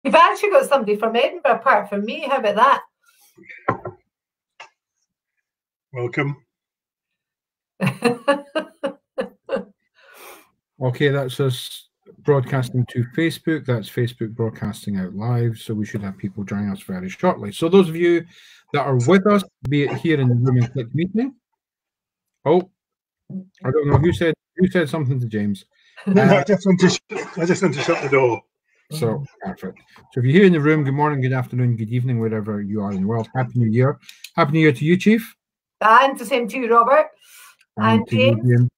You've actually got somebody from Edinburgh apart from me. How about that? Welcome. Okay, that's us broadcasting to Facebook. That's Facebook broadcasting out live. So we should have people joining us very shortly. So those of you that are with us, be it here in the room and click meeting. Oh, I don't know who said something to James. I just want to shut the door. So perfect. So if you're here in the room, good morning, good afternoon, good evening, wherever you are in the world. Happy New Year. Happy New Year to you, Chief. And the same to you, Robert. And James.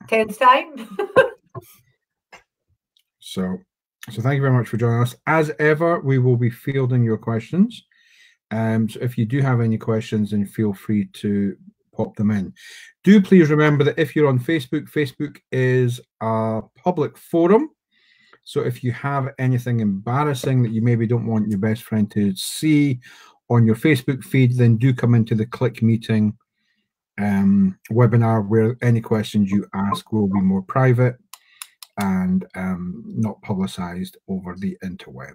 10th time. So thank you very much for joining us. As ever, we will be fielding your questions. So if you do have any questions, then feel free to pop them in. Do please remember that if you're on Facebook, Facebook is a public forum. So if you have anything embarrassing that you maybe don't want your best friend to see on your Facebook feed, then do come into the Click Meeting webinar, where any questions you ask will be more private and not publicized over the interweb.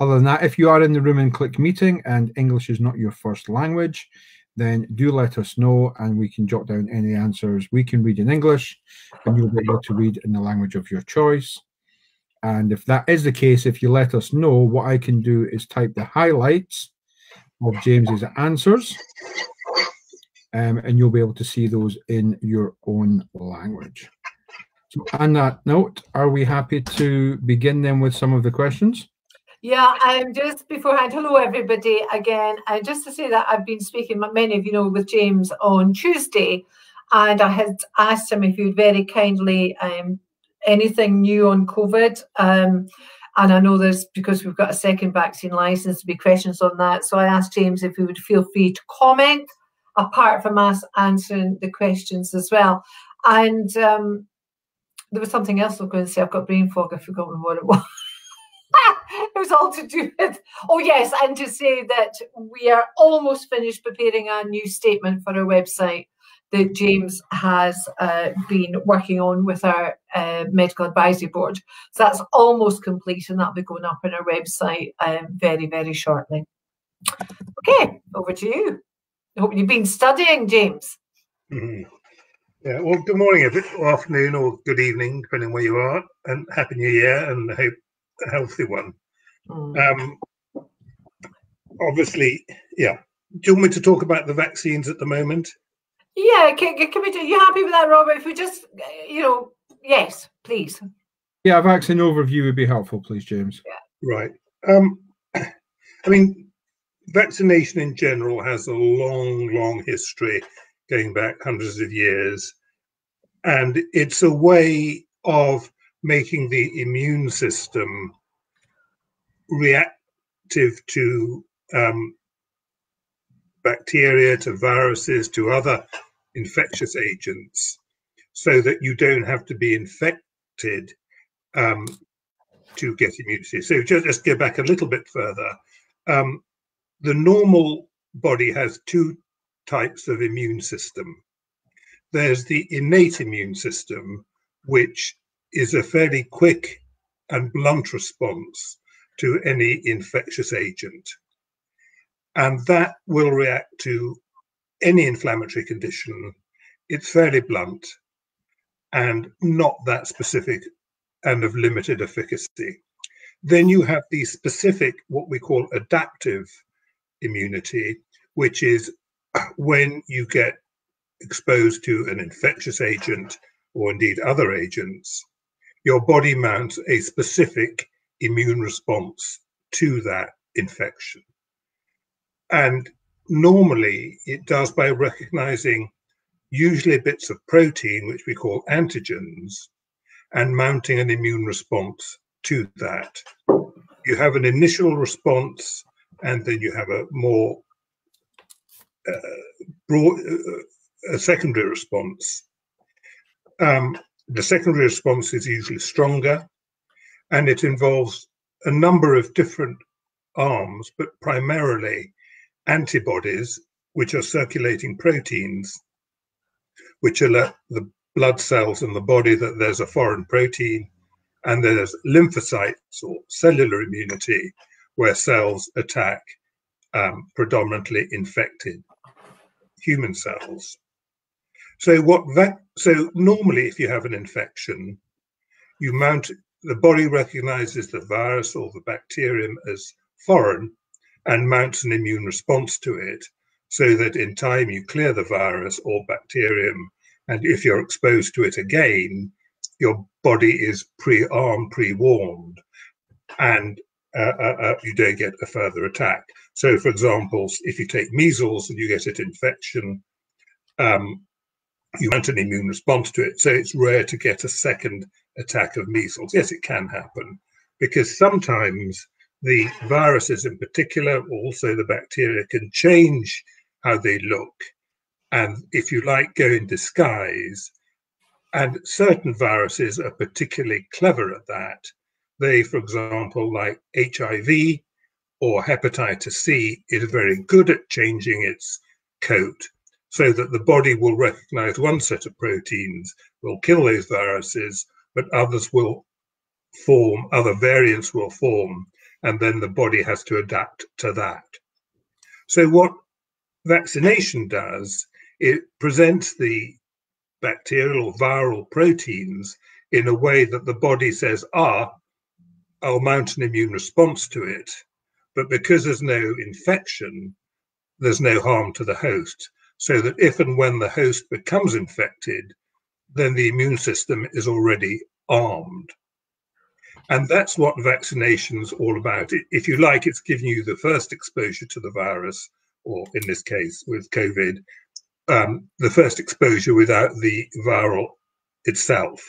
Other than that, if you are in the room and Click Meeting and English is not your first language, then do let us know and we can jot down any answers. We can read in English and you'll be able to read in the language of your choice. And if that is the case, if you let us know, what I can do is type the highlights of James's answers, and you'll be able to see those in your own language. So on that note, are we happy to begin then with some of the questions? Yeah, just beforehand, hello everybody again. And just to say that I've been speaking, many of you know, with James on Tuesday, and I had asked him if he would very kindly anything new on COVID. And I know there's, because we've got a second vaccine license, to be questions on that. So I asked James if he would feel free to comment, apart from us answering the questions as well. And there was something else I was going to say. I've got brain fog. I've forgotten what it was. It was all to do with, oh yes, and to say that we are almost finished preparing a new statement for our website that James has been working on with our medical advisory board. So that's almost complete, and that'll be going up on our website very, very shortly. Okay, over to you. I hope you've been studying, James. Mm-hmm. Yeah, well, good morning, or afternoon, or good evening, depending where you are, and Happy New Year, and I hope a healthy one. Obviously, yeah. Do you want me to talk about the vaccines at the moment? Yeah, can we do? You happy with that, Robert? If we just, yes, please. Yeah, a vaccine overview would be helpful, please, James. Yeah. Right. I mean, vaccination in general has a long, long history going back hundreds of years, and it's a way of making the immune system reactive to bacteria, to viruses, to other infectious agents, so that you don't have to be infected to get immunity. So just go back a little bit further. The normal body has two types of immune system. There's the innate immune system, which is a fairly quick and blunt response to any infectious agent. And that will react to any inflammatory condition. It's fairly blunt and not that specific and of limited efficacy. Then you have the specific, what we call adaptive immunity, which is when you get exposed to an infectious agent or indeed other agents, your body mounts a specific immune response to that infection. And normally it does by recognizing usually bits of protein, which we call antigens, and mounting an immune response to that. You have an initial response, and then you have a more broad, a secondary response. The secondary response is usually stronger, and it involves a number of different arms, but primarily antibodies, which are circulating proteins, which alert the blood cells in the body that there's a foreign protein And there's lymphocytes or cellular immunity, where cells attack predominantly infected human cells. So normally, if you have an infection, the body recognizes the virus or the bacterium as foreign and mounts an immune response to it, so that in time you clear the virus or bacterium, and if you're exposed to it again, your body is pre-armed, pre-warned, and you don't get a further attack. So, for example, if you take measles and you get an infection, you mount an immune response to it. So it's rare to get a second attack of measles. Yes, it can happen, because sometimes the viruses in particular, also the bacteria, can change how they look, and if you like, go in disguise. And certain viruses are particularly clever at that. They, for example, like HIV or hepatitis C, is very good at changing its coat, so that the body will recognize one set of proteins, will kill those viruses, but others will form, other variants will form, and then the body has to adapt to that. So what vaccination does, it presents the bacterial or viral proteins in a way that the body says, I'll mount an immune response to it. But because there's no infection, there's no harm to the host. So that if and when the host becomes infected, then the immune system is already armed. And that's what vaccination's all about. If you like, it's giving you the first exposure to the virus, or in this case with COVID, the first exposure without the viral itself.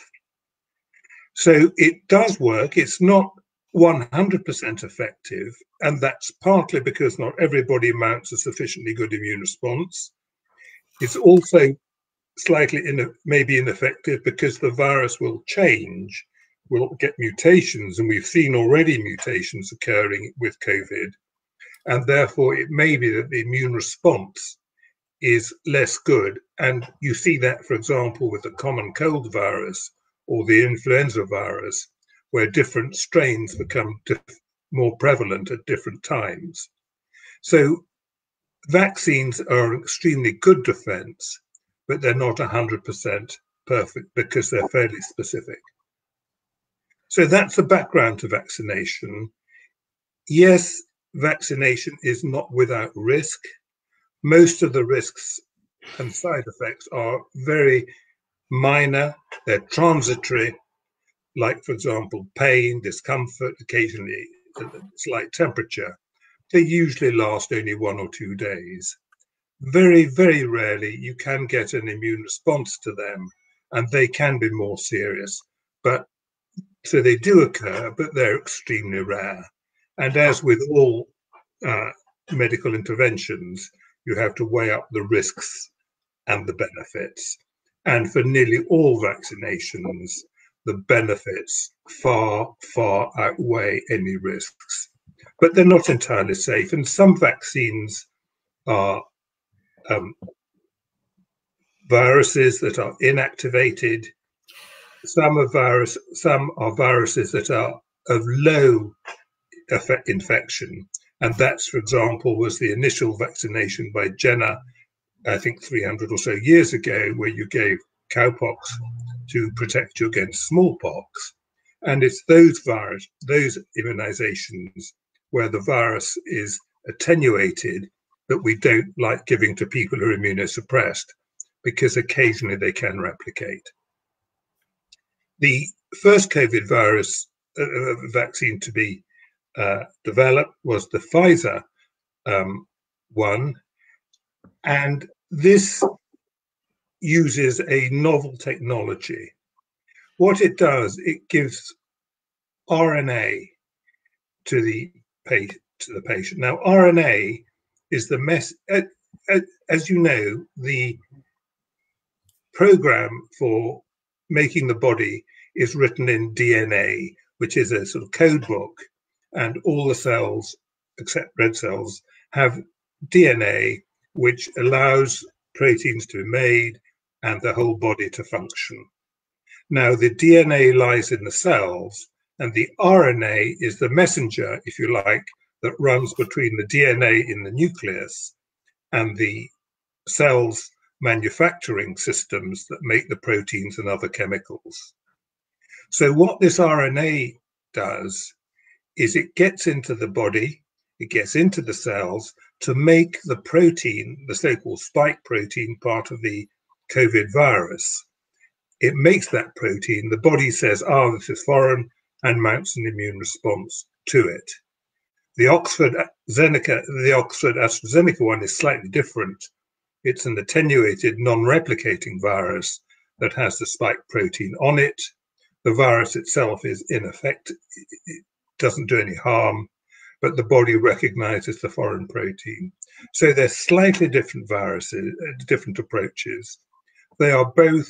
So it does work. It's not 100% effective, and that's partly because not everybody mounts a sufficiently good immune response. It's also slightly maybe ineffective because the virus will change, will get mutations, and we've seen already mutations occurring with COVID, and therefore it may be that the immune response is less good. And you see that, for example, with the common cold virus or the influenza virus, where different strains become more prevalent at different times. So vaccines are an extremely good defense, but they're not 100% perfect because they're fairly specific. So that's the background to vaccination. Yes, vaccination is not without risk. Most of the risks and side effects are very minor, they're transitory, like, for example, pain, discomfort, occasionally slight temperature. They usually last only 1 or 2 days. Very, very rarely you can get an immune response to them, and they can be more serious. But so they do occur, but they're extremely rare. And as with all medical interventions, you have to weigh up the risks and the benefits. And for nearly all vaccinations, the benefits far, far outweigh any risks. But they're not entirely safe. And some vaccines are viruses that are inactivated. Some are viruses that are of low infection. And that's, for example, was the initial vaccination by Jenner, I think 300 or so years ago, where you gave cowpox to protect you against smallpox. And it's those immunizations where the virus is attenuated that we don't like giving to people who are immunosuppressed, because occasionally they can replicate. The first COVID virus vaccine to be developed was the Pfizer one, and this uses a novel technology. What it does, it gives RNA to the patient. Now, RNA is as you know, the program for making the body is written in DNA, which is a sort of code book, and all the cells, except red cells, have DNA, which allows proteins to be made and the whole body to function. Now, the DNA lies in the cells, and the RNA is the messenger, if you like, that runs between the DNA in the nucleus and the cell's manufacturing systems that make the proteins and other chemicals. So what this RNA does is it gets into the body, it gets into the cells to make the protein, the so-called spike protein, part of the COVID virus. It makes that protein, the body says, oh, this is foreign, and mounts an immune response to it. The Oxford AstraZeneca one is slightly different. It's an attenuated, non-replicating virus that has the spike protein on it. The virus itself is ineffective, it doesn't do any harm, but the body recognizes the foreign protein. So they're slightly different viruses, different approaches. They are both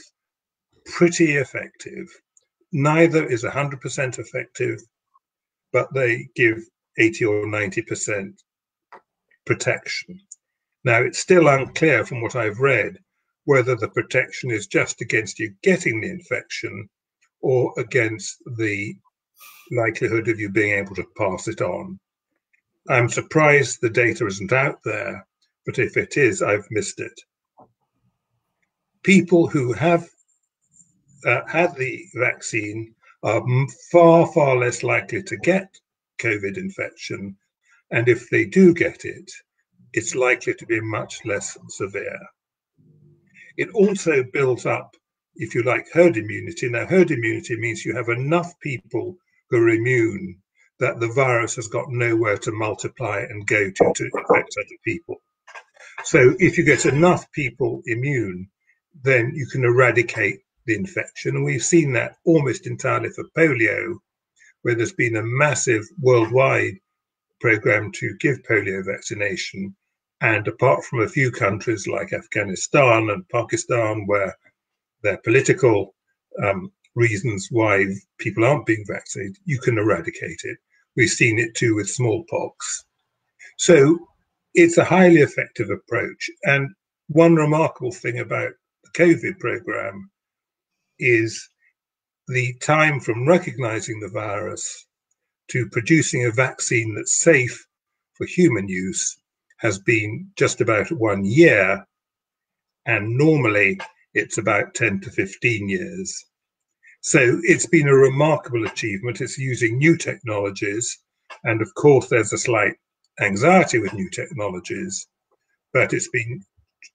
pretty effective. Neither is 100% effective, but they give 80 or 90% protection. Now, it's still unclear from what I've read whether the protection is just against you getting the infection or against the likelihood of you being able to pass it on. I'm surprised the data isn't out there, but if it is, I've missed it. People who have had the vaccine are far, far less likely to get COVID infection. And if they do get it, it's likely to be much less severe. It also builds up, if you like, herd immunity. Now, herd immunity means you have enough people who are immune that the virus has got nowhere to multiply and go to infect other people. So if you get enough people immune, then you can eradicate the infection. And we've seen that almost entirely for polio, where there's been a massive worldwide program to give polio vaccination. And apart from a few countries like Afghanistan and Pakistan, where there are political reasons why people aren't being vaccinated, you can eradicate it. We've seen it too with smallpox. So it's a highly effective approach. And one remarkable thing about the COVID program is the time from recognizing the virus to producing a vaccine that's safe for human use has been just about 1 year, and normally it's about 10 to 15 years. So it's been a remarkable achievement. It's using new technologies, and of course there's a slight anxiety with new technologies, but it's been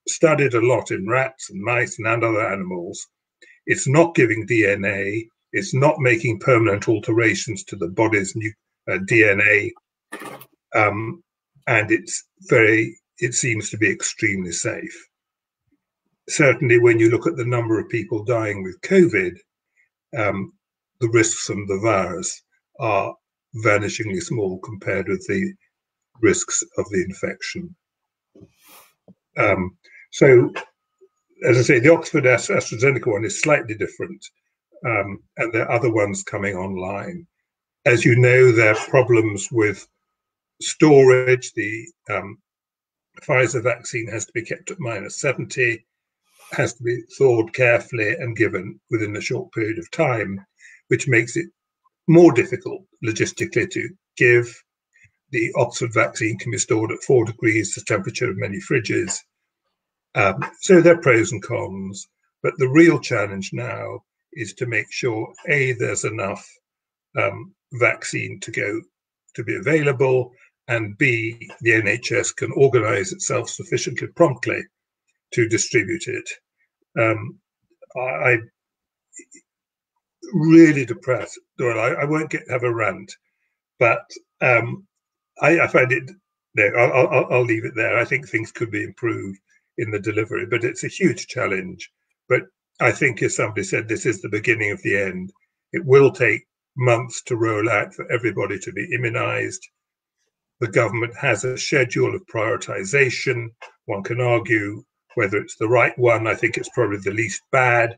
studied a lot in rats and mice and other animals. It's not giving DNA, it's not making permanent alterations to the body's DNA, and it seems to be extremely safe. Certainly when you look at the number of people dying with COVID, the risks from the virus are vanishingly small compared with the risks of the infection. So, as I say, the Oxford AstraZeneca one is slightly different, and there are other ones coming online. As you know, there are problems with storage. The Pfizer vaccine has to be kept at -70, has to be thawed carefully and given within a short period of time, which makes it more difficult logistically to give. The Oxford vaccine can be stored at 4 degrees, the temperature of many fridges. So there are pros and cons, but the real challenge now is to make sure, A, there's enough vaccine to be available, and B, the NHS can organize itself sufficiently promptly to distribute it. I'm really depressed. Well, I won't have a rant, but I find it, no, I'll leave it there. I think things could be improved in the delivery, but it's a huge challenge. But I think, as somebody said, this is the beginning of the end. It will take months to roll out for everybody to be immunized. The government has a schedule of prioritization. One can argue whether it's the right one. I think it's probably the least bad,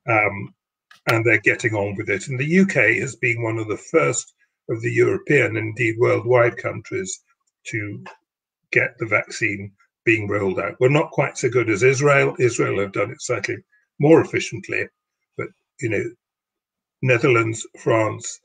and they're getting on with it. And the UK has been one of the first of the European, indeed worldwide countries to get the vaccine being rolled out. We're not quite so good as Israel. Israel have done it slightly more efficiently, but Netherlands, France,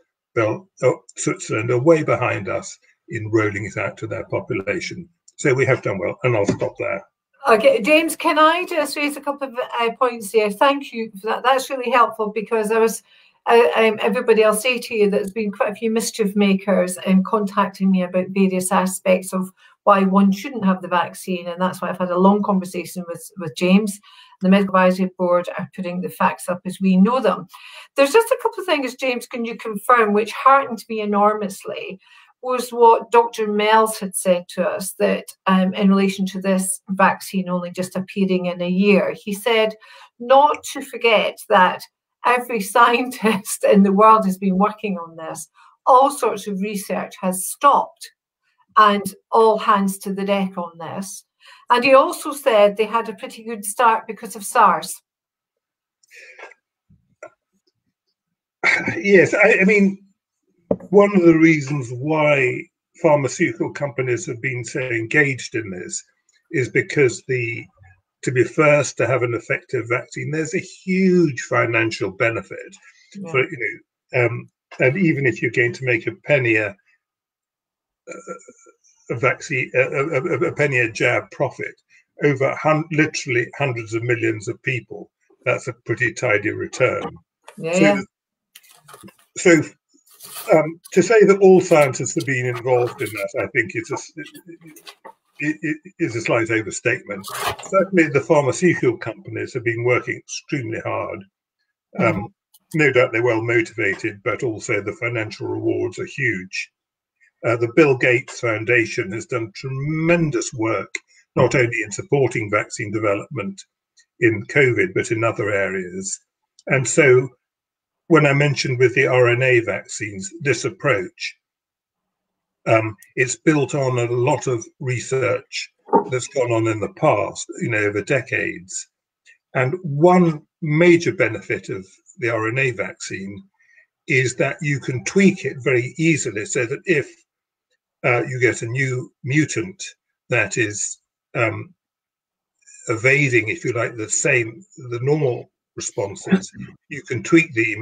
Switzerland are way behind us in rolling it out to their population. So we have done well, and I'll stop there. Okay, James, can I just raise a couple of points here? Thank you for that. That's really helpful, because I was, everybody, I'll say to you that there's been quite a few mischief makers contacting me about various aspects of why one shouldn't have the vaccine, and that's why I've had a long conversation with James. The Medical Advisory Board are putting the facts up as we know them. There's just a couple of things, James, can you confirm, which heartened me enormously, was what Dr. Mells had said to us, that in relation to this vaccine only just appearing in a year. He said not to forget that every scientist in the world has been working on this. All sorts of research has stopped, and all hands to the deck on this. And he also said they had a pretty good start because of SARS. Yes, I mean, one of the reasons why pharmaceutical companies have been so engaged in this is because to be first to have an effective vaccine, there's a huge financial benefit for, and even if you're going to make a penny a vaccine, a penny a jab profit over literally hundreds of millions of people, that's a pretty tidy return. So to say that all scientists have been involved in that, I think is a slight overstatement. Certainly the pharmaceutical companies have been working extremely hard. No doubt they're well motivated, but also the financial rewards are huge. The Bill Gates Foundation has done tremendous work, not only in supporting vaccine development in COVID, but in other areas. And so when I mentioned with the RNA vaccines, this approach, it's built on a lot of research that's gone on in the past, over decades. And one major benefit of the RNA vaccine is that you can tweak it very easily, so that if you get a new mutant that is evading, if you like, the normal responses, you can tweak the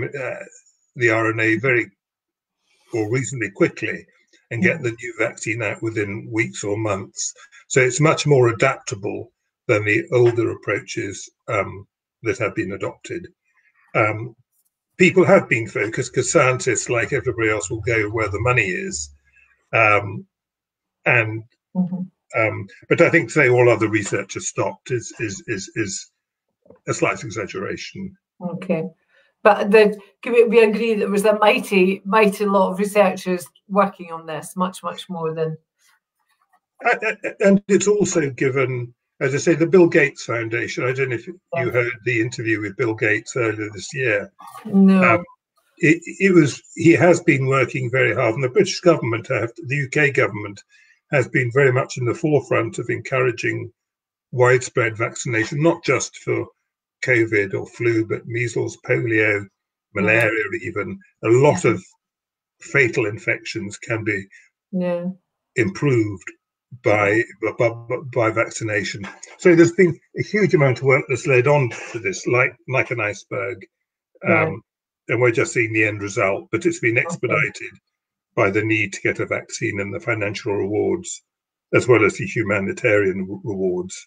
RNA reasonably quickly and get the new vaccine out within weeks or months. So it's much more adaptable than the older approaches that have been adopted. People have been focused because scientists, like everybody else, will go where the money is. But I think to say all other research has stopped is a slight exaggeration. Okay. But we agree that there was a mighty, mighty lot of researchers working on this, much, much more than. And it's also given, as I say, the Bill Gates Foundation. I don't know if you heard the interview with Bill Gates earlier this year. No. He has been working very hard, and the British government, the UK government, has been very much in the forefront of encouraging widespread vaccination, not just for COVID or flu, but measles, polio, malaria, even. A lot of fatal infections can be improved by vaccination. So there's been a huge amount of work that's led on to this, like an iceberg. And we're just seeing the end result, but it's been expedited by the need to get a vaccine and the financial rewards, as well as the humanitarian rewards.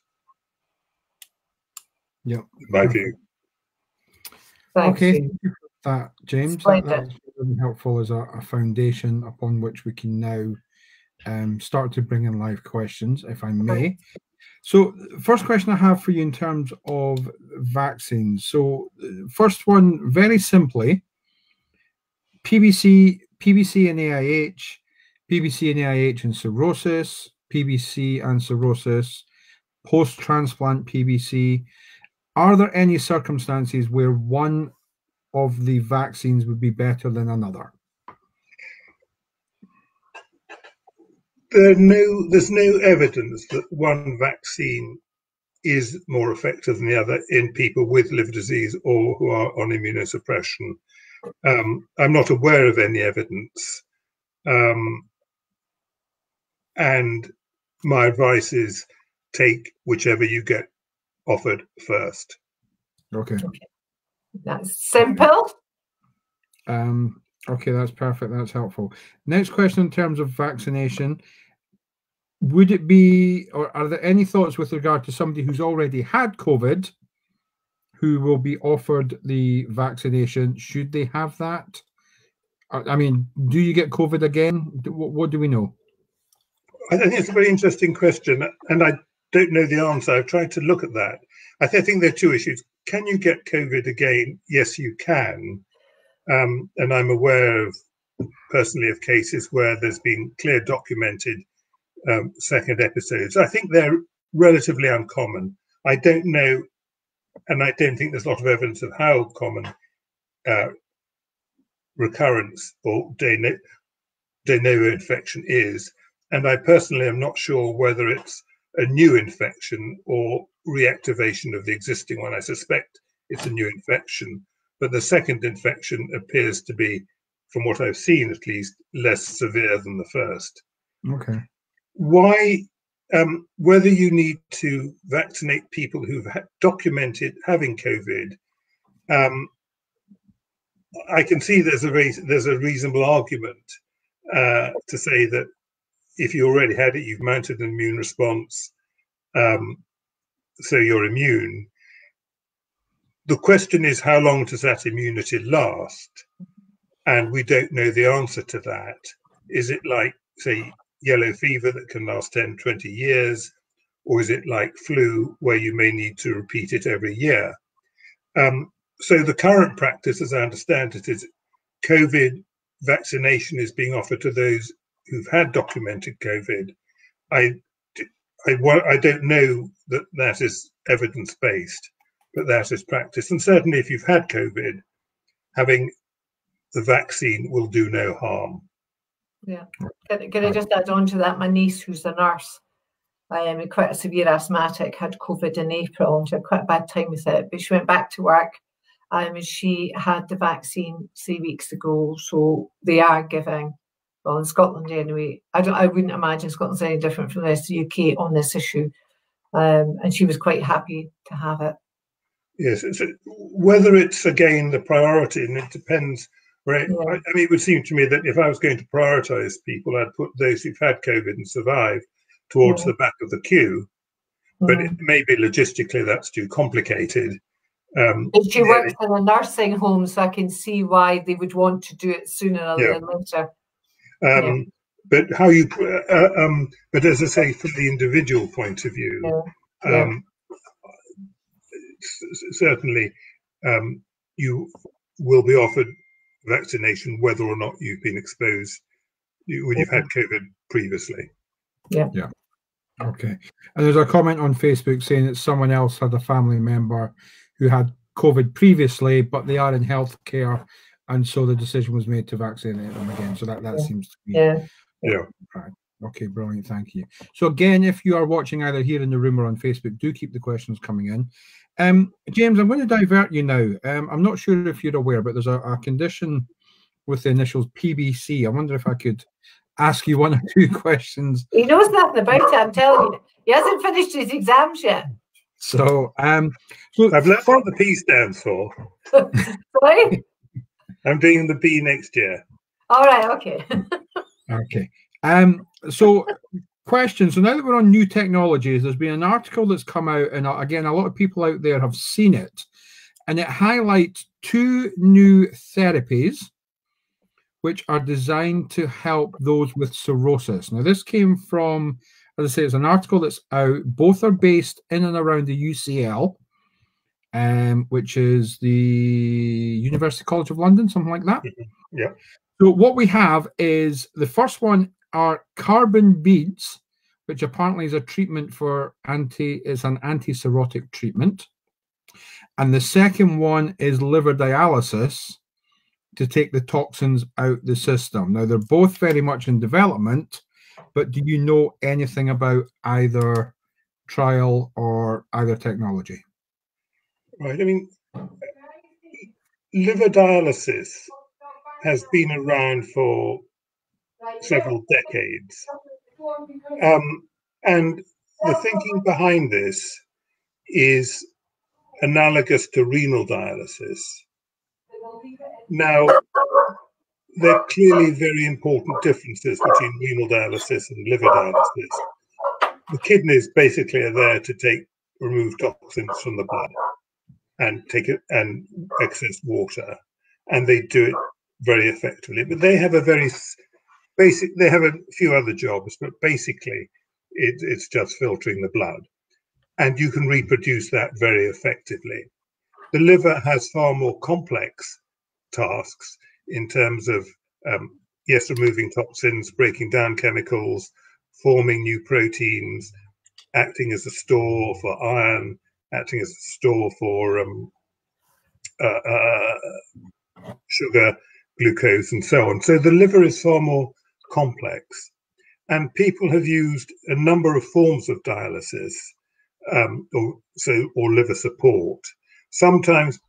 Yeah, in my view. Okay, thank you for that, James. That's really helpful as a foundation upon which we can now start to bring in live questions, if I may. So, first question I have for you in terms of vaccines. So, first one, very simply, PBC and AIH, PBC and AIH and cirrhosis, PBC and cirrhosis, post-transplant PBC. Are there any circumstances where one of the vaccines would be better than another? There's no evidence that one vaccine is more effective than the other in people with liver disease or who are on immunosuppression. I'm not aware of any evidence. And my advice is take whichever you get offered first. Okay. That's simple. Okay, that's perfect. That's helpful. Next question in terms of vaccination. Would it be, or are there any thoughts with regard to somebody who's already had COVID who will be offered the vaccination? Should they have that? I mean, do you get COVID again? What do we know? I think it's a very interesting question, and I don't know the answer. I've tried to look at that. I think there are two issues. Can you get COVID again? Yes, you can. And I'm aware of, personally, of cases where there's been clear documented second episodes. I think they're relatively uncommon. I don't know, and I don't think there's a lot of evidence of how common recurrence or de novo infection is. And I personally am not sure whether it's a new infection or reactivation of the existing one. I suspect it's a new infection, but the second infection appears to be, from what I've seen at least, less severe than the first. Okay. Why, whether you need to vaccinate people who've documented having COVID, I can see there's a reasonable argument to say that if you already had it, you've mounted an immune response, so you're immune. The question is, how long does that immunity last? And we don't know the answer to that. Is it like, say, yellow fever that can last 10, 20 years? Or is it like flu where you may need to repeat it every year? So the current practice, as I understand it, is COVID vaccination is being offered to those who've had documented COVID. I don't know that that is evidence-based, but that is practice. And certainly if you've had COVID, having the vaccine will do no harm. Yeah. Can I just add on to that? My niece, who's a nurse, quite a severe asthmatic, had COVID in April, and she had quite a bad time with it, but she went back to work. She had the vaccine 3 weeks ago, so they are giving, well, in Scotland anyway. I wouldn't imagine Scotland's any different from the rest of the UK on this issue, and she was quite happy to have it. Yes, so whether it's again the priority, and it depends. Right, yeah. I mean, it would seem to me that if I was going to prioritise people, I'd put those who've had COVID and survived towards the back of the queue. But it may be logistically that's too complicated. She works in a nursing home, so I can see why they would want to do it sooner rather than later. But how you, but as I say, from the individual point of view, certainly you will be offered vaccination whether or not you've been exposed when you've had COVID previously. Yeah. Okay. And there's a comment on Facebook saying that someone else had a family member who had COVID previously, but they are in healthcare, and so the decision was made to vaccinate them again. So that seems to be right. Okay, brilliant. Thank you. So again, if you are watching either here in the room or on Facebook, do keep the questions coming in. James, I'm going to divert you now. I'm not sure if you're aware, but there's a condition with the initials PBC. I wonder if I could ask you one or two questions. He knows nothing about it, I'm telling you. He hasn't finished his exams yet. So, I've learned what the P stands for. Sorry? I'm doing the B next year. All right, okay. Okay. So question. So now that we're on new technologies, there's been an article that's come out, and again, a lot of people out there have seen it, and it highlights 2 new therapies which are designed to help those with cirrhosis. Now, this came from, as I say, it's an article that's out. Both are based in and around the UCL, which is the University College of London, something like that. Yeah. So what we have is, the first one are carbon beads, which apparently is a treatment for an anti-cirrhotic treatment. And the second one is liver dialysis to take the toxins out the system. Now, they're both very much in development, but do you know anything about either trial or either technology? Right. I mean, liver dialysis has been around for several decades. And the thinking behind this is analogous to renal dialysis. Now, there are clearly very important differences between renal dialysis and liver dialysis. The kidneys basically are there to remove toxins from the blood and excess water, and they do it very effectively. But they have a very they have a few other jobs, but basically it's just filtering the blood, and you can reproduce that very effectively. The liver has far more complex tasks in terms of removing toxins, breaking down chemicals, forming new proteins, acting as a store for iron, acting as a store for sugar, glucose, and so on. So the liver is far more complex, and people have used a number of forms of dialysis or liver support. Sometimes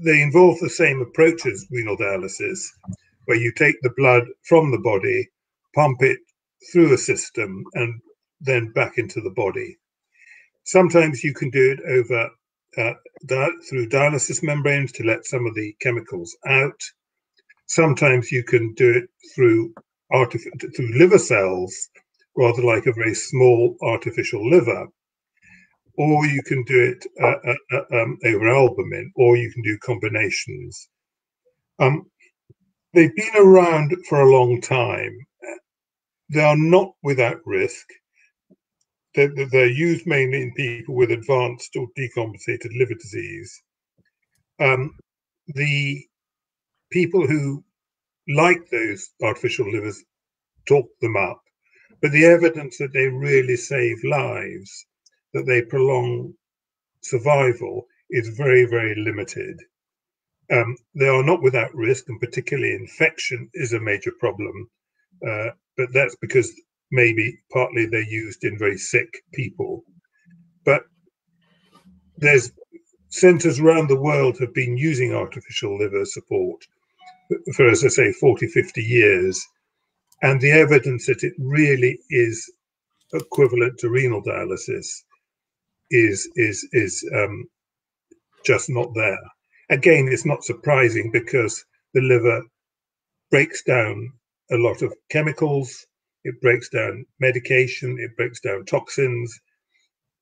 they involve the same approach as renal dialysis, where you take the blood from the body, pump it through a system, and then back into the body. Sometimes you can do it over through dialysis membranes to let some of the chemicals out. Sometimes you can do it through liver cells, rather like a very small artificial liver. Or you can do it over albumin, or you can do combinations. They've been around for a long time. They are not without risk. They're used mainly in people with advanced or decompensated liver disease. The people who like those artificial livers talk them up, but the evidence that they really save lives, that they prolong survival, is very, very limited. They are not without risk, and particularly infection is a major problem. But that's because maybe partly they're used in very sick people. But there's centres around the world have been using artificial liver support for, as I say, 40, 50 years. And the evidence that it really is equivalent to renal dialysis is just not there. Again, it's not surprising because the liver breaks down a lot of chemicals, it breaks down medication, it breaks down toxins,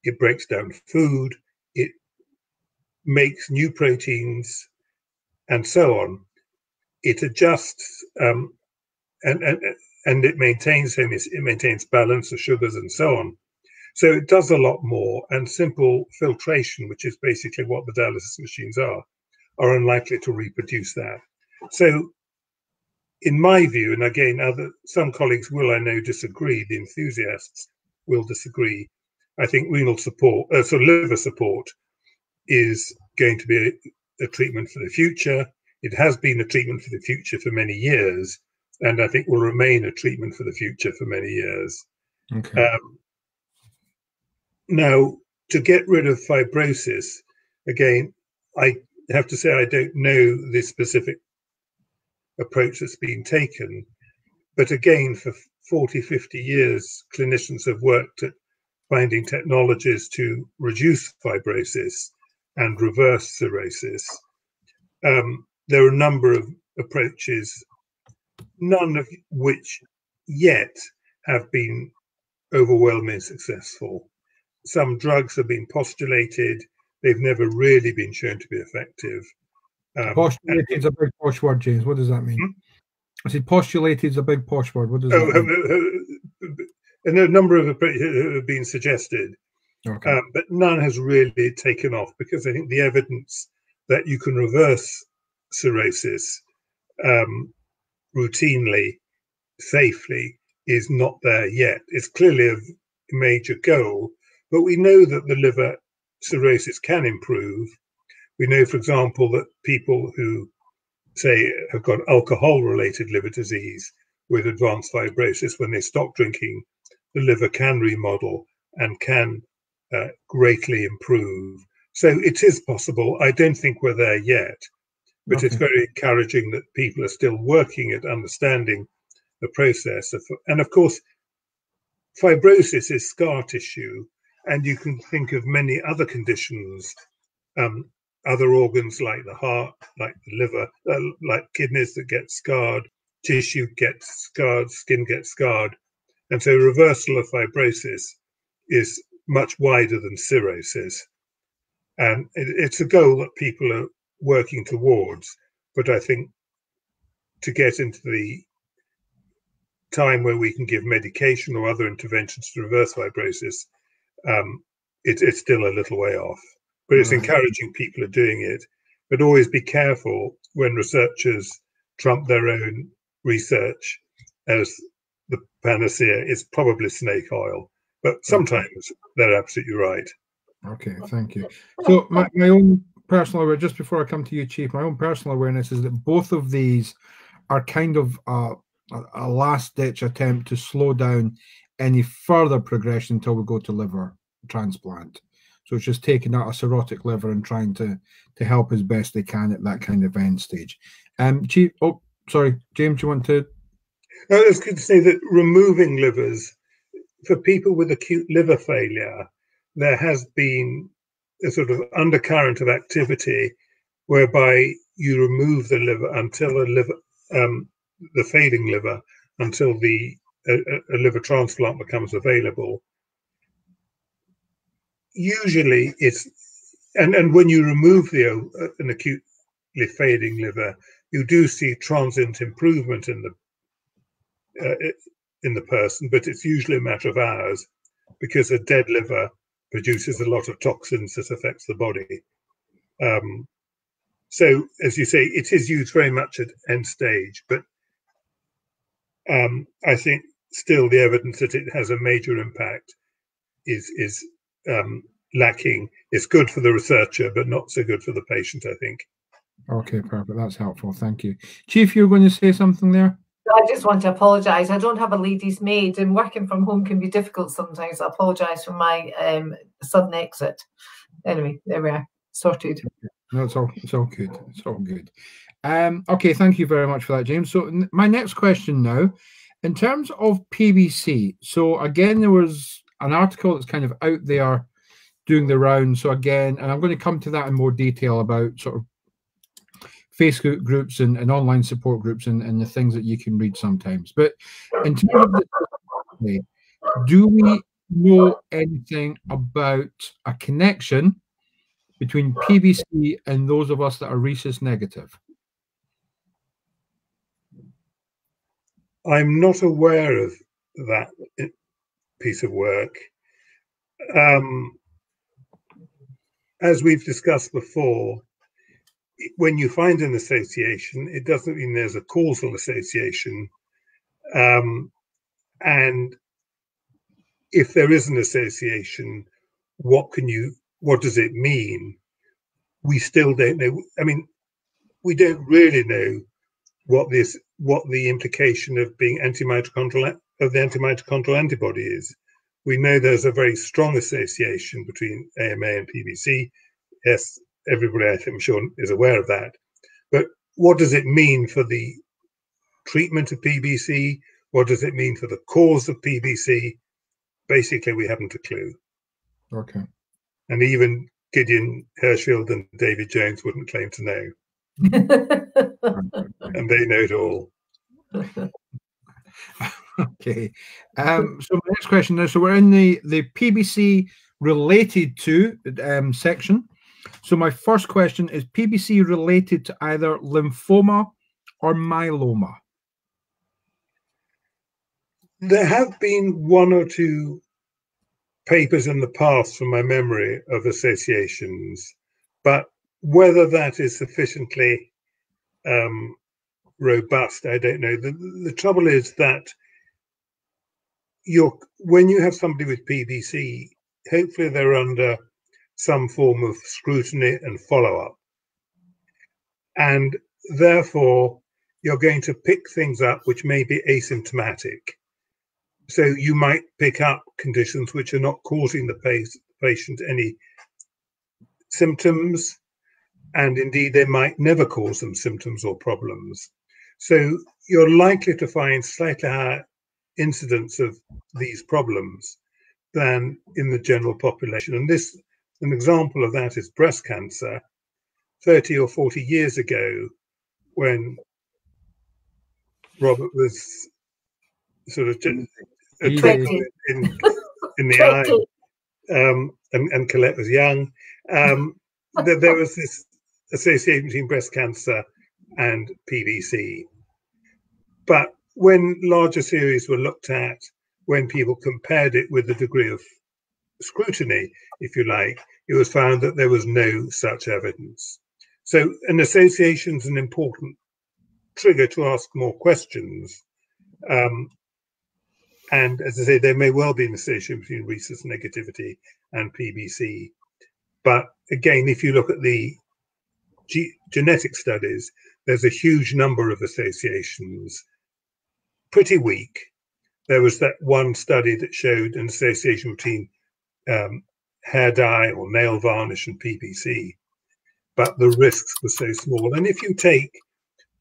it breaks down food, it makes new proteins, and so on. It adjusts and it maintains balance of sugars and so on. So it does a lot more, and simple filtration, which is basically what the dialysis machines are unlikely to reproduce that. So in my view, and again, some colleagues will, I know, disagree, the enthusiasts will disagree, I think renal support, liver support is going to be a treatment for the future. It has been a treatment for the future for many years, and I think will remain a treatment for the future for many years. Okay. Now, to get rid of fibrosis, again, I have to say I don't know the specific approach that's been taken. But again, for 40, 50 years, clinicians have worked at finding technologies to reduce fibrosis and reverse cirrhosis. There are a number of approaches, none of which yet have been overwhelmingly successful. Some drugs have been postulated. They've never really been shown to be effective. Postulated is a big posh word, James. What does that mean? I said postulated is a big posh word. What does that mean? And a number of approaches have been suggested, okay. But none has really taken off, because I think the evidence that you can reverse cirrhosis routinely, safely, is not there yet. It's clearly a major goal, but we know that the liver cirrhosis can improve. We know, for example, that people who, say, have got alcohol-related liver disease with advanced fibrosis, when they stop drinking, the liver can remodel and can greatly improve. So it is possible. I don't think we're there yet, but it's very encouraging that people are still working at understanding the process. And of course, fibrosis is scar tissue, And you can think of many other conditions, other organs like the heart, like the liver, like kidneys that get scarred, tissue gets scarred, skin gets scarred. And so reversal of fibrosis is much wider than cirrhosis. And it's a goal that people are working towards. But I think to get into the time where we can give medication or other interventions to reverse fibrosis, it's still a little way off. But it's encouraging people are doing it. But always be careful when researchers trump their own research as the panacea. It's probably snake oil, but sometimes they're absolutely right. Okay, thank you. So my own personal awareness, just before I come to you, Chief, my own personal awareness is that both of these are kind of a last-ditch attempt to slow down any further progression until we go to liver transplant. So it's just taking out a cirrhotic liver and trying to help as best they can at that kind of end stage. Chief, oh, sorry, James, you want to? I was going to say that removing livers, for people with acute liver failure, there has been a sort of undercurrent of activity whereby you remove the liver until the failing liver, until a liver transplant becomes available. Usually it's, and when you remove an acutely failing liver, you do see transient improvement in the person, but it's usually a matter of hours because a dead liver produces a lot of toxins that affects the body. So, as you say, it is used very much at end stage, but I think still the evidence that it has a major impact is lacking. It's good for the researcher, but not so good for the patient, I think. Okay, perfect. That's helpful. Thank you. Chief, you're going to say something there? I just want to apologise. I don't have a lady's maid, and working from home can be difficult sometimes. I apologise for my sudden exit. Anyway, there we are. Sorted. No, it's all good. It's all good. Okay, thank you very much for that, James. So my next question now, in terms of PBC. So again, there was an article that's kind of out there doing the round. So again, and I'm going to come to that in more detail about sort of Facebook groups and online support groups and the things that you can read sometimes. But in terms of do we know anything about a connection between PBC and those of us that are rhesus negative? I'm not aware of that piece of work. As we've discussed before, when you find an association, it doesn't mean there's a causal association. And if there is an association, what does it mean? We still don't know. I mean, we don't really know what the implication of being antimitochondrial antibody is. We know there's a very strong association between AMA and PBC. Yes, everybody, I'm sure, is aware of that. But what does it mean for the treatment of PBC? What does it mean for the cause of PBC? Basically, we haven't a clue. Okay. And even Gideon Hirschfield and David Jones wouldn't claim to know. And they know it all. Okay. So my next question now, so we're in the PBC related to section. So my first question is PBC related to either lymphoma or myeloma? There have been one or two papers in the past, from my memory, of associations, but whether that is sufficiently robust, I don't know. The trouble is that when you have somebody with PBC, hopefully they're under some form of scrutiny and follow-up. And therefore, you're going to pick things up which may be asymptomatic. So you might pick up conditions which are not causing the patient any symptoms, and indeed they might never cause them symptoms or problems. So you're likely to find slightly higher incidence of these problems. than in the general population. And an example of that is breast cancer. 30 or 40 years ago, when Robert was sort of attacked in the eye, and Collette was young, there was this association between breast cancer and PBC. But when larger series were looked at, when people compared it with the degree of scrutiny, if you like, it was found that there was no such evidence. So an association is an important trigger to ask more questions. And as I say, there may well be an association between rhesus negativity and PBC. But again, if you look at the genetic studies, there's a huge number of associations, pretty weak. There was that one study that showed an association between hair dye or nail varnish and PBC, but the risks were so small. And if you take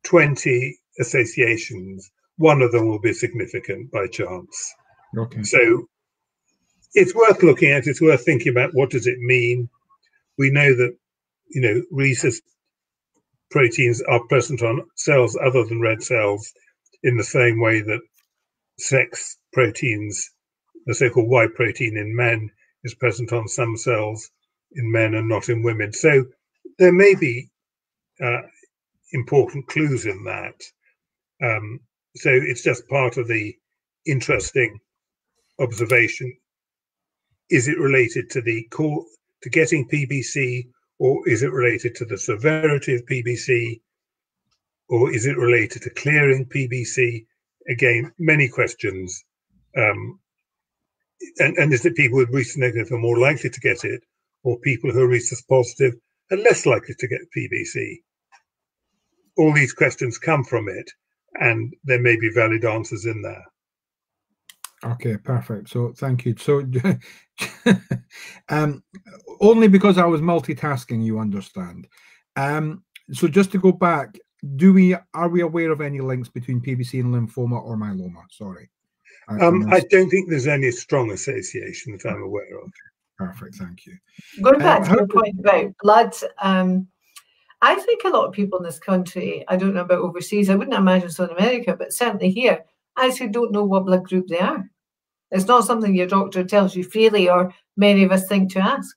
20 associations, one of them will be significant by chance. Okay. So it's worth looking at. It's worth thinking about what does it mean. We know that, rhesus proteins are present on cells other than red cells in the same way that sex proteins, the so-called Y protein in men, is present on some cells in men and not in women. So there may be important clues in that. So it's just part of the interesting observation. Is it related to to getting PBC, or is it related to the severity of PBC, or is it related to clearing PBC? Again, many questions. And is it people with rhesus negative are more likely to get it, or people who are rhesus positive are less likely to get PBC? All these questions come from it, and there may be valid answers in there. Okay, perfect. So thank you. So only because I was multitasking, you understand. So just to go back, are we aware of any links between PBC and lymphoma or myeloma? Sorry. I don't think there's any strong association that I'm aware of. Perfect, thank you. Going back to your point about blood, I think a lot of people in this country, I don't know about overseas, I wouldn't imagine so in America, but certainly here, actually don't know what blood group they are. It's not something your doctor tells you freely, or many of us think to ask.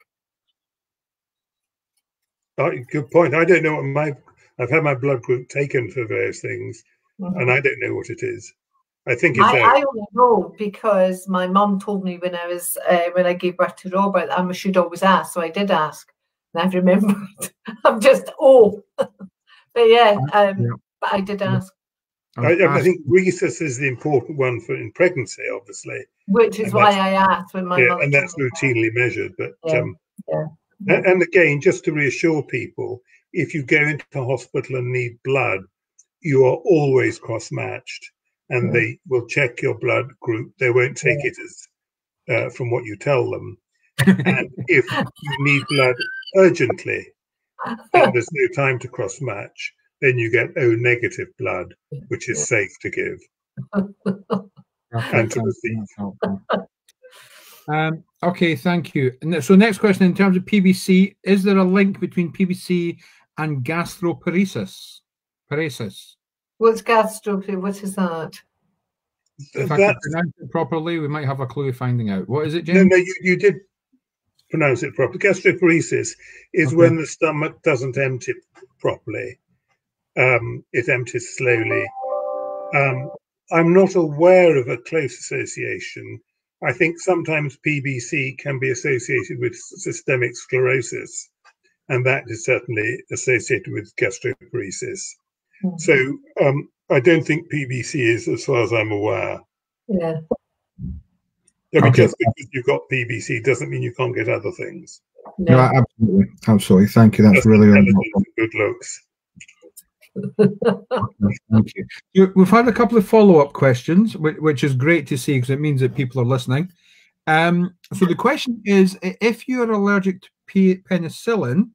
Good point. I don't know what I've had my blood group taken for various things, and I don't know what it is. I think it's I only know because my mum told me when I gave birth to Robert, I should always ask, so I did ask, and I've remembered. I'm just but yeah, but I did ask. I think rhesus is the important one in pregnancy, obviously, which is why I asked when my mother. And that's routinely measured. But and again, just to reassure people, if you go into hospital and need blood, you are always cross-matched, and they will check your blood group. They won't take it as from what you tell them. And if you need blood urgently and there's no time to cross-match, then you get O negative blood, which is safe to give and to receive. Okay, thank you. So next question, in terms of PBC, is there a link between PBC and gastroparesis? What's gastroparesis? What is that? If I can pronounce it properly, we might have a clue of finding out. What is it, James? No, you did pronounce it properly. Gastroparesis is when the stomach doesn't empty properly. It empties slowly. I'm not aware of a close association. I think sometimes PBC can be associated with systemic sclerosis, and that is certainly associated with gastroparesis. So I don't think PBC is, as far as I'm aware. Yeah. I mean, just because you've got PBC doesn't mean you can't get other things. No, absolutely. Thank you. That's really good looks. Thank you. We've had a couple of follow-up questions, which is great to see because it means that people are listening. So the question is, if you're allergic to penicillin,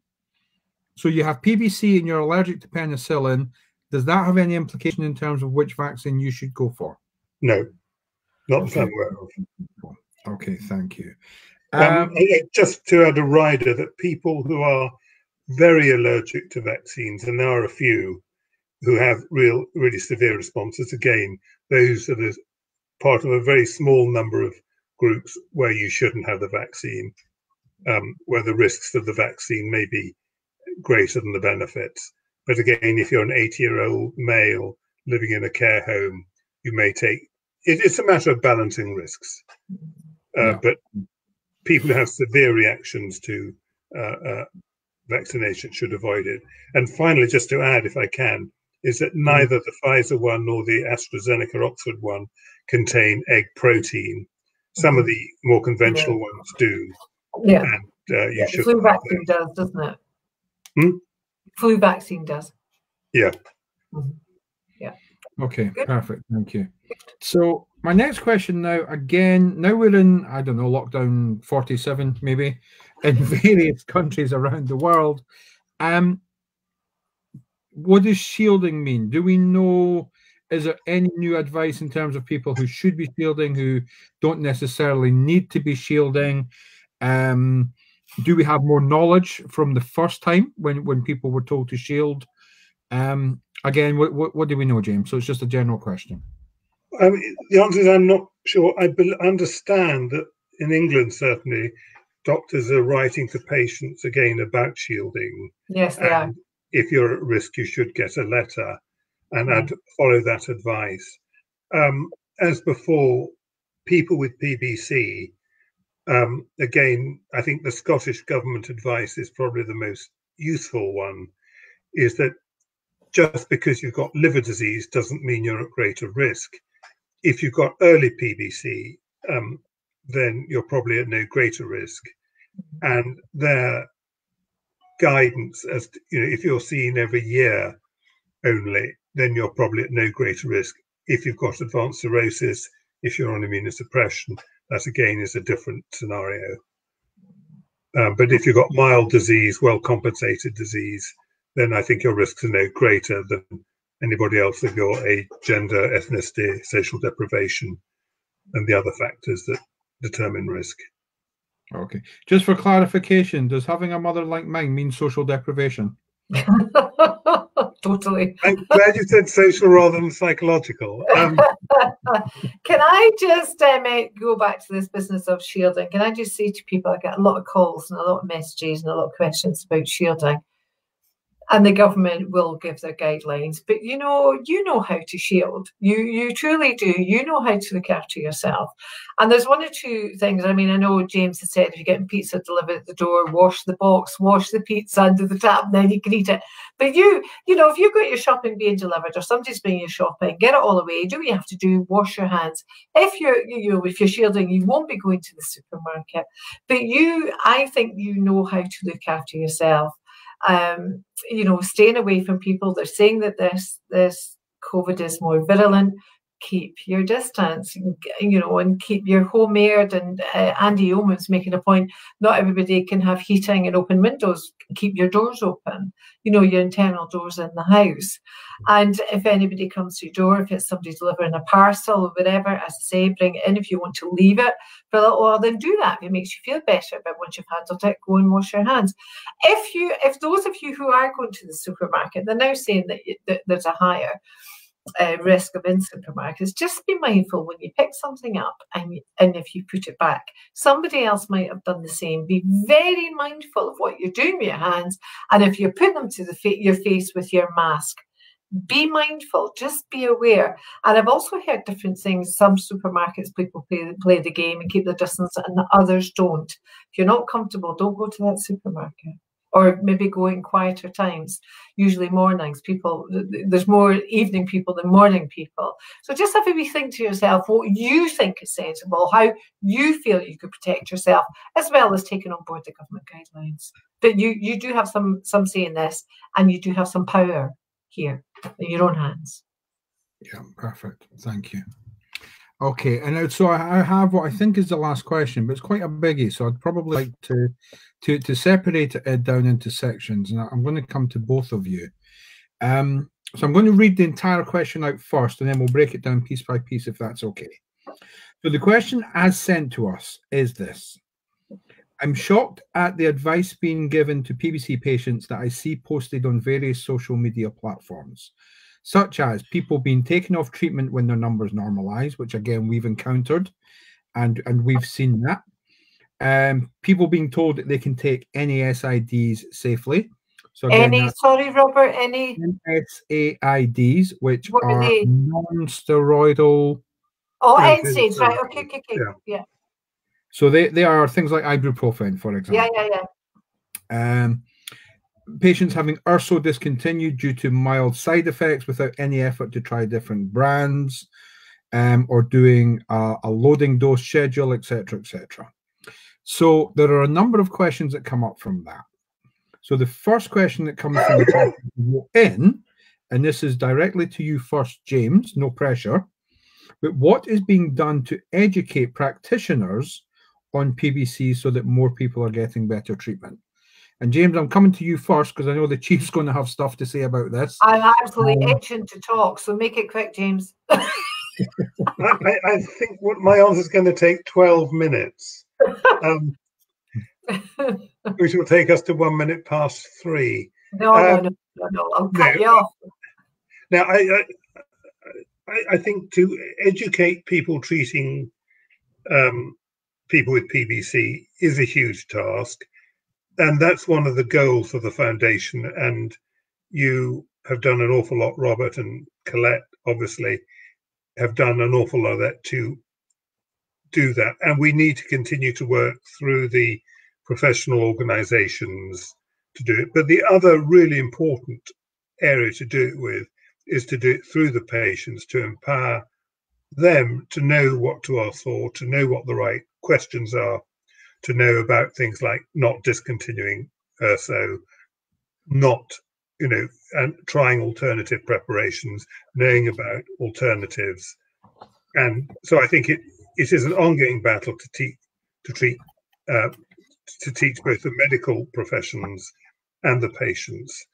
so you have PBC and you're allergic to penicillin, does that have any implication in terms of which vaccine you should go for? No, not that I'm aware of. Okay, thank you. Just to add a rider, that people who are very allergic to vaccines, and there are a few who have really severe responses, again, those are the part of a very small number of groups where you shouldn't have the vaccine, where the risks of the vaccine may be greater than the benefits. But again, if you're an 80-year-old male living in a care home, you may take it's a matter of balancing risks. But people who have severe reactions to vaccination should avoid it. And finally, just to add, if I can, is that neither the Pfizer one nor the AstraZeneca Oxford one contain egg protein. Some of the more conventional ones do. Yeah. And you should. Flu vaccine does, doesn't it? Flu vaccine does. Yeah. Yeah. Okay, perfect. Thank you. So my next question now, again, now we're in, I don't know, lockdown 47 maybe, in various countries around the world. What does shielding mean? Do we know, is there any new advice in terms of people who should be shielding, who don't necessarily need to be shielding? Do we have more knowledge from the first time when people were told to shield? Again, what do we know, James? So it's just a general question. The answer is I'm not sure. I understand that in England, certainly, doctors are writing to patients again about shielding. Yes, they are. If you're at risk, you should get a letter, and I'd follow that advice. As before, people with PBC, again, I think the Scottish government advice is probably the most useful one, is that just because you've got liver disease doesn't mean you're at greater risk. If you've got early PBC, then you're probably at no greater risk. And their guidance, as if you're seen every year only, then you're probably at no greater risk. If you've got advanced cirrhosis, if you're on immunosuppression, that again is a different scenario. But if you've got mild disease, well-compensated disease, then I think your risks are no greater than anybody else of your age, gender, ethnicity, social deprivation, and the other factors that determine risk. Okay. Just for clarification, does having a mother like mine mean social deprivation? Totally. I'm glad you said social rather than psychological. Can I just go back to this business of shielding? Can I just say to people, I get a lot of calls and a lot of messages and a lot of questions about shielding. And the government will give their guidelines, but you know how to shield. You truly do. You know how to look after yourself. And there's one or two things. I mean, I know James has said if you're getting pizza delivered at the door, wash the box, wash the pizza under the tap, and then you can eat it. But you know, if you've got your shopping being delivered or somebody's bringing you shopping, get it all away. Do what you have to do. Wash your hands. If you're shielding, you won't be going to the supermarket. But I think you know how to look after yourself. Staying away from people. They're saying that this COVID is more virulent. Keep your distance, and keep your home aired. And Andy Yeoman's making a point, not everybody can have heating and open windows. Keep your doors open, your internal doors in the house. And if anybody comes to your door, if it's somebody delivering a parcel or whatever, as I say, bring it in. If you want to leave it for a little while, then do that. If it makes you feel better, but once you've handled it, go and wash your hands. If those of you who are going to the supermarket, they're now saying that there's a higher risk of in supermarkets, just be mindful when you pick something up and if you put it back, somebody else might have done the same. Be very mindful of what you're doing with your hands, and if you're putting them to your face with your mask, be mindful, just be aware. And I've also heard different things. Some supermarkets people play the game and keep the distance, and others don't. If you're not comfortable, don't go to that supermarket. Or maybe go in quieter times, usually mornings. There's more evening people than morning people. So just have a wee think to yourself what you think is sensible, how you feel you could protect yourself, as well as taking on board the government guidelines. But you do have some say in this, and you do have some power here in your own hands. Yeah, perfect. Thank you. Okay, and so I have what I think is the last question, but it's quite a biggie, so I'd probably like to separate it down into sections, and I'm going to come to both of you. So I'm going to read the entire question out first, and then we'll break it down piece by piece, if that's okay. So the question as sent to us is this. I'm shocked at the advice being given to PBC patients that I see posted on various social media platforms, such as people being taken off treatment when their numbers normalize, which again we've encountered and we've seen that. People being told that they can take any SIDs safely. So again, sorry, Robert, any NSAIDs, which are non-steroidal. Oh, NSAIDs, right? Okay. Yeah. So they are things like ibuprofen, for example. Yeah. Patients having URSO discontinued due to mild side effects without any effort to try different brands, or doing a loading dose schedule, etc., etc. So there are a number of questions that come up from that. So the first question that comes from the person and this is directly to you first, James, no pressure, but what is being done to educate practitioners on PBC so that more people are getting better treatment? And James, I'm coming to you first because I know the Chief's going to have stuff to say about this. I'm absolutely itching to talk, so make it quick, James. I think my answer is going to take 12 minutes. Which will take us to 3:01. No, I'll cut you off. Now, I think to educate people treating people with PBC is a huge task, and that's one of the goals of the foundation. And you have done an awful lot, Robert, and Collette obviously have done an awful lot of that to do that. And we need to continue to work through the professional organizations to do it. But the other really important area to do it with is to do it through the patients, to empower them to know what to ask for, to know what the right questions are, to know about things like not discontinuing URSO, not, and trying alternative preparations, knowing about alternatives. And so I think it is an ongoing battle to teach both the medical professions and the patients.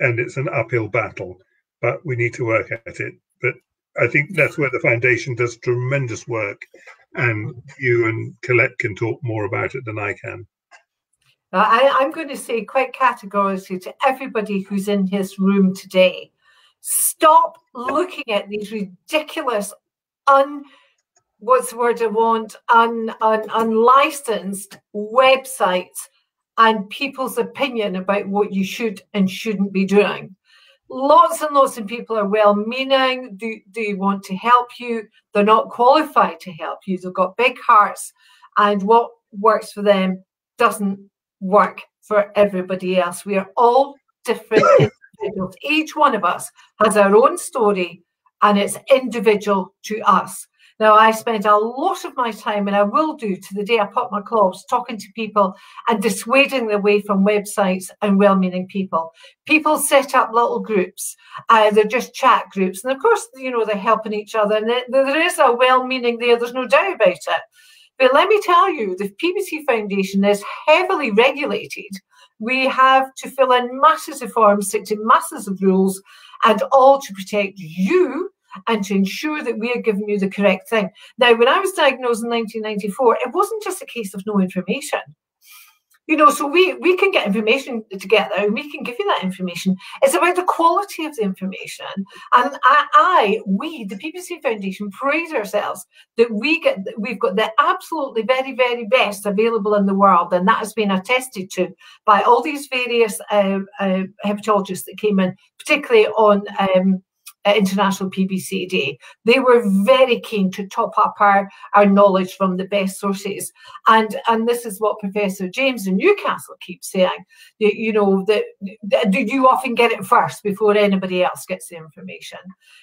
And it's an uphill battle, but we need to work at it. But I think that's where the foundation does tremendous work, and you and Collette can talk more about it than I can. I'm going to say quite categorically to everybody who's in his room today, stop looking at these ridiculous, unlicensed websites and people's opinion about what you should and shouldn't be doing. Lots and lots of people are well-meaning, do want to help you. They're not qualified to help you. They've got big hearts, and what works for them doesn't work for everybody else. We are all different individuals. Each one of us has our own story, and it's individual to us. Now, I spend a lot of my time, and I will do to the day I pop my clogs, talking to people and dissuading them away from websites and well-meaning people. People set up little groups. They're just chat groups. And of course, they're helping each other. And there is a well-meaning there. There's no doubt about it. But let me tell you, the PBC Foundation is heavily regulated. We have to fill in masses of forms, stick to masses of rules, and all to protect you and to ensure that we are giving you the correct thing. Now, when I was diagnosed in 1994, it wasn't just a case of no information. So we can get information together and we can give you that information. It's about the quality of the information. And we, the PBC Foundation, pride ourselves that we've got the absolutely very, very best available in the world. And that has been attested to by all these various hepatologists that came in, particularly on International PBC Day. They were very keen to top up our knowledge from the best sources. And this is what Professor James in Newcastle keeps saying, that you often get it first before anybody else gets the information.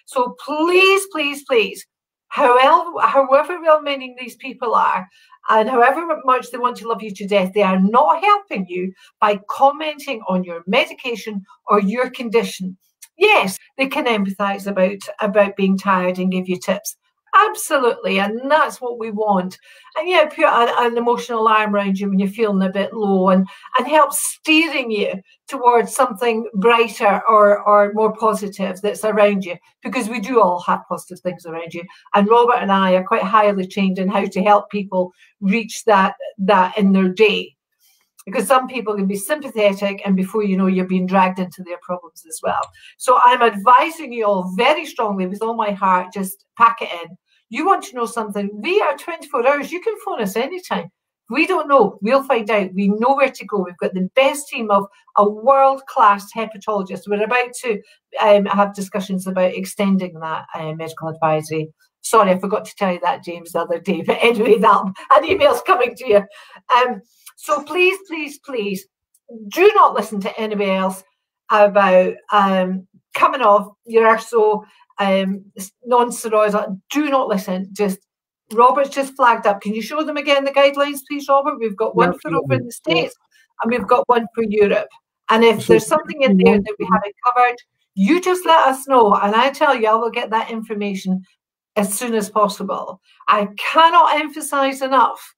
So please, please, please, however well-meaning these people are, and however much they want to love you to death, they are not helping you by commenting on your medication or your condition. Yes, they can empathise about being tired and give you tips. Absolutely, and that's what we want. And yeah, put an emotional arm around you when you're feeling a bit low, and help steering you towards something brighter or more positive that's around you, because we do all have positive things around you. And Robert and I are quite highly trained in how to help people reach that in their day. Because some people can be sympathetic, and before you know, you're being dragged into their problems as well. So I'm advising you all very strongly, with all my heart, just pack it in. You want to know something, we are 24 hours. You can phone us anytime. If we don't know, we'll find out. We know where to go. We've got the best team of a world-class hepatologist. We're about to have discussions about extending that medical advisory. Sorry, I forgot to tell you that, James, the other day. But anyway, an email's coming to you. So please, please, please do not listen to anybody else about coming off your urso, non-steroids. Do not listen. Just Robert's just flagged up. Can you show them again the guidelines, please, Robert? We've got one for over in the States, and we've got one for Europe. And if there's something in there that we haven't covered, you just let us know. And I tell you, I will get that information as soon as possible. I cannot emphasize enough.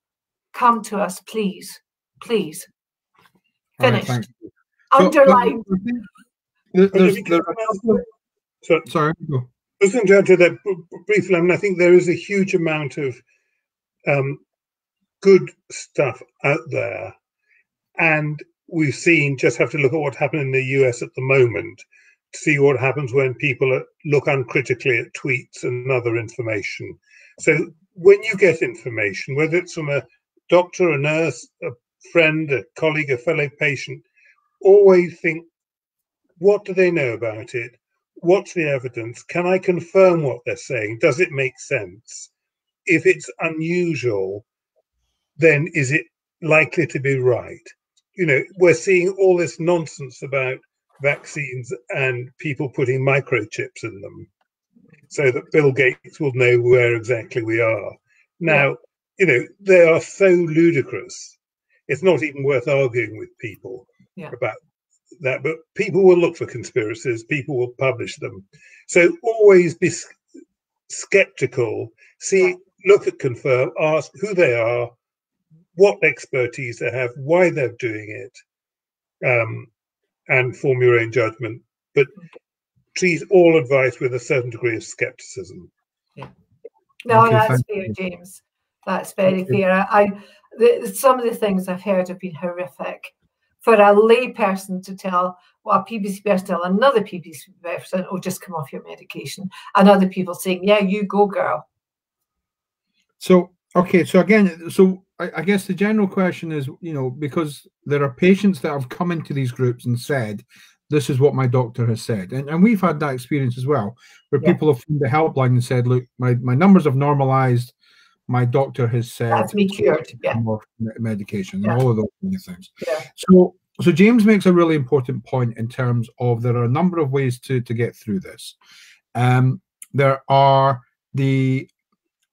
Come to us, please. Please. Finished. Right, Underline. Sorry. I was going to add to that briefly. I mean, I think there is a huge amount of good stuff out there. And we've seen, just have to look at what happened in the US at the moment to see what happens when people look uncritically at tweets and other information. So when you get information, whether it's from a doctor, a nurse, a friend, a colleague, a fellow patient, always think, what do they know about it? What's the evidence? Can I confirm what they're saying? Does it make sense? If it's unusual, then is it likely to be right? You know, we're seeing all this nonsense about vaccines and people putting microchips in them so that Bill Gates will know where exactly we are. Now, you know, they are so ludicrous. It's not even worth arguing with people about that, but people will look for conspiracies, people will publish them. So always be skeptical, look at, confirm, ask who they are, what expertise they have, why they're doing it, and form your own judgment. But treat all advice with a certain degree of skepticism. Yeah. No, that's fair, James. That's very fair. Some of the things I've heard have been horrific. For a lay person to tell, well, a PBC person tell another PBC person, oh, just come off your medication. And other people saying, yeah, you go, girl. So, okay, so again, I guess the general question is, you know, because there are patients that have come into these groups and said, this is what my doctor has said. And we've had that experience as well, where people have phoned the helpline and said, look, my numbers have normalized. My doctor has said that's me cured. More medication and all of those kind of things. So James makes a really important point in terms of there are a number of ways to get through this. There are the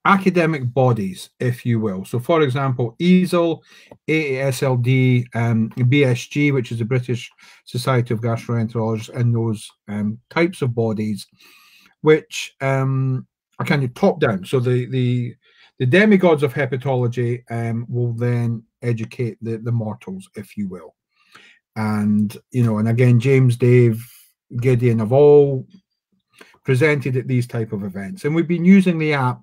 academic bodies, if you will. So, for example, EASL, AASLD, BSG, which is the British Society of Gastroenterologists, and those types of bodies, which are kind of top down. So the demigods of hepatology will then educate the mortals, if you will. And, you know, and again, James, Dave, Gideon have all presented at these type of events. And we've been using the app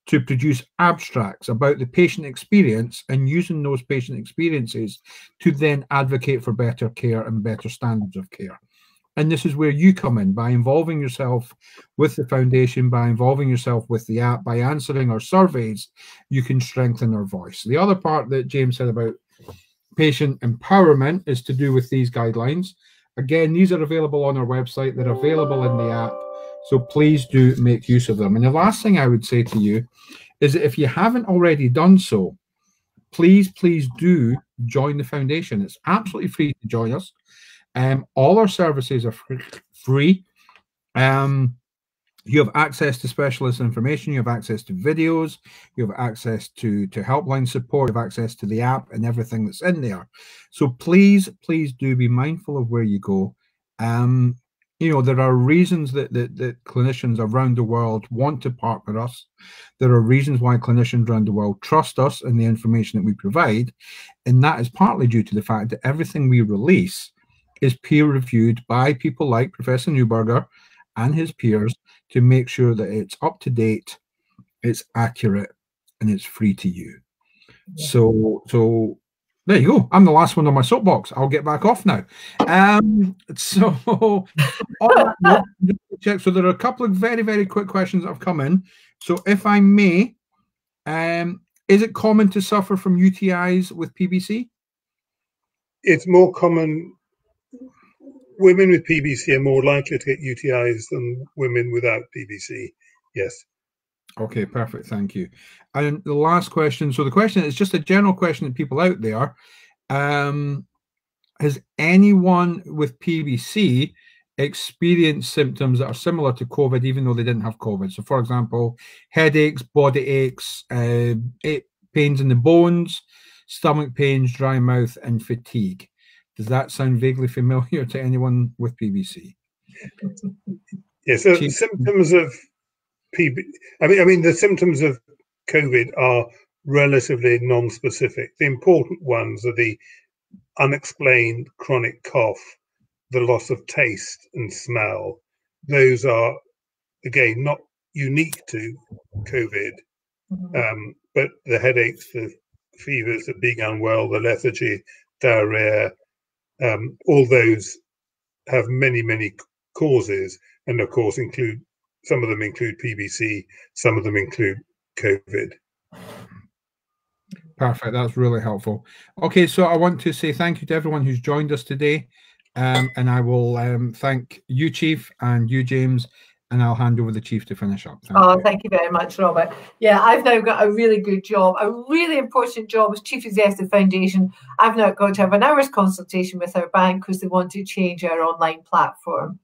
to produce abstracts about the patient experience and using those patient experiences to then advocate for better care and better standards of care. And this is where you come in, by involving yourself with the foundation, by involving yourself with the app, by answering our surveys, you can strengthen our voice. The other part that James said about patient empowerment is to do with these guidelines. Again, these are available on our website. They're available in the app. So please do make use of them. And the last thing I would say to you is that if you haven't already done so, please do join the foundation. It's absolutely free to join us. All our services are free. You have access to specialist information, you have access to videos, you have access to helpline support, you have access to the app and everything that's in there. So please do be mindful of where you go. you know, there are reasons that clinicians around the world want to partner us. There are reasons why clinicians around the world trust us and the information that we provide. And that is partly due to the fact that everything we release is peer reviewed by people like Professor Neuberger and his peers to make sure that it's up to date, it's accurate, and it's free to you. So there you go. I'm the last one on my soapbox. I'll get back off now. So there are a couple of very, very quick questions that have come in. So if I may, is it common to suffer from UTIs with PBC? It's more common. Women with PBC are more likely to get UTIs than women without PBC. Yes. Okay, perfect. Thank you. And the last question. So the question is just a general question to people out there. Has anyone with PBC experienced symptoms that are similar to COVID, even though they didn't have COVID? So, for example, headaches, body aches, pains in the bones, stomach pains, dry mouth, and fatigue. Does that sound vaguely familiar to anyone with PBC? Yes. So symptoms of I mean, the symptoms of COVID are relatively non-specific. The important ones are the unexplained chronic cough, the loss of taste and smell. Those are, again, not unique to COVID, but the headaches, the fevers, the being unwell, the lethargy, diarrhea, all those have many, many causes, and of course some of them include PBC, some of them include COVID. Perfect. That's really helpful. Okay, so I want to say thank you to everyone who's joined us today. And I will thank you, Chief, and you, James, and I'll hand over the Chief to finish up. Thank you very much, Robert. Yeah, I've now got a really good job, a really important job as Chief Executive Foundation. I've now got to have an hour's consultation with our bank because they want to change our online platform.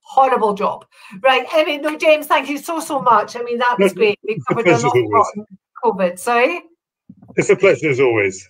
Horrible job. Right. I mean, no, James, thank you so much. I mean, that was great. We covered a lot of COVID. Sorry? It's a pleasure as always.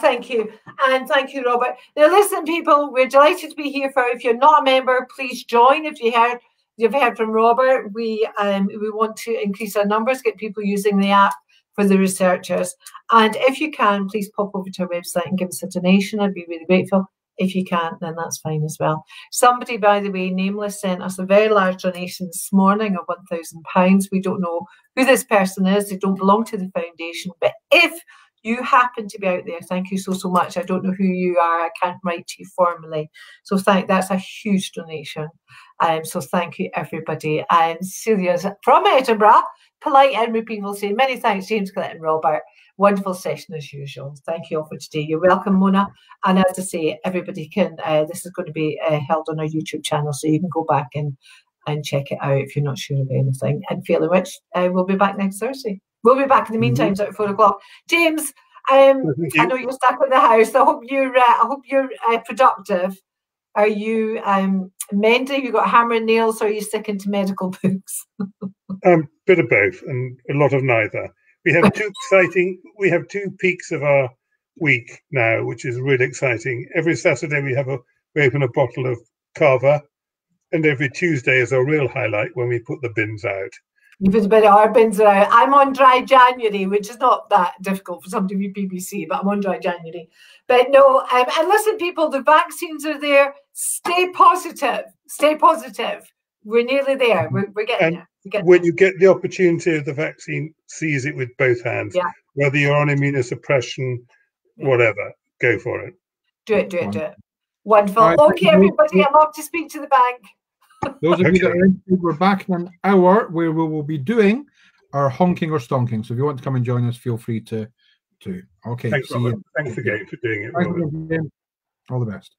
Thank you. And thank you, Robert. Now, listen, people, we're delighted to be here for. If you're not a member, please join. If you've heard from Robert, we want to increase our numbers, get people using the app for the researchers. And if you can, please pop over to our website and give us a donation. I'd be really grateful. If you can't, then that's fine as well. Somebody, by the way, nameless, sent us a very large donation this morning of £1,000. We don't know who this person is. They don't belong to the foundation. But if you happen to be out there, thank you so much. I don't know who you are. I can't write to you formally. So that's a huge donation. So thank you, everybody. And Celia's from Edinburgh. Polite Edinburgh people say, many thanks, James, Collette and Robert. Wonderful session as usual. Thank you all for today. You're welcome, Mona. And as I say, everybody can, this is going to be held on our YouTube channel, so you can go back and check it out if you're not sure of anything. And failing which, we'll be back next Thursday. We'll be back in the meantime at 4 o'clock. James, I know you're stuck at the house. I hope you're productive. Are you mending? You got hammer and nails, or are you sticking to medical books? Bit of both, and a lot of neither. We have two peaks of our week now, which is really exciting. Every Saturday we open a bottle of Cava, and every Tuesday is our real highlight when we put the bins out. You put a bit of our bins out. I'm on dry January, which is not that difficult for somebody with PBC, but I'm on dry January. But no, and listen, people, the vaccines are there. Stay positive. Stay positive. We're nearly there. We're getting there. When you get the opportunity of the vaccine, seize it with both hands. Yeah. Whether you're on immunosuppression, whatever, go for it. Do it. Wonderful. Okay, everybody, I'm off to speak to the bank. Those of you that are in, we're back in an hour where we will be doing our honking or stonking. So if you want to come and join us, feel free to. Okay. Thanks, Robert. Thanks again for doing it, Robert. All the best.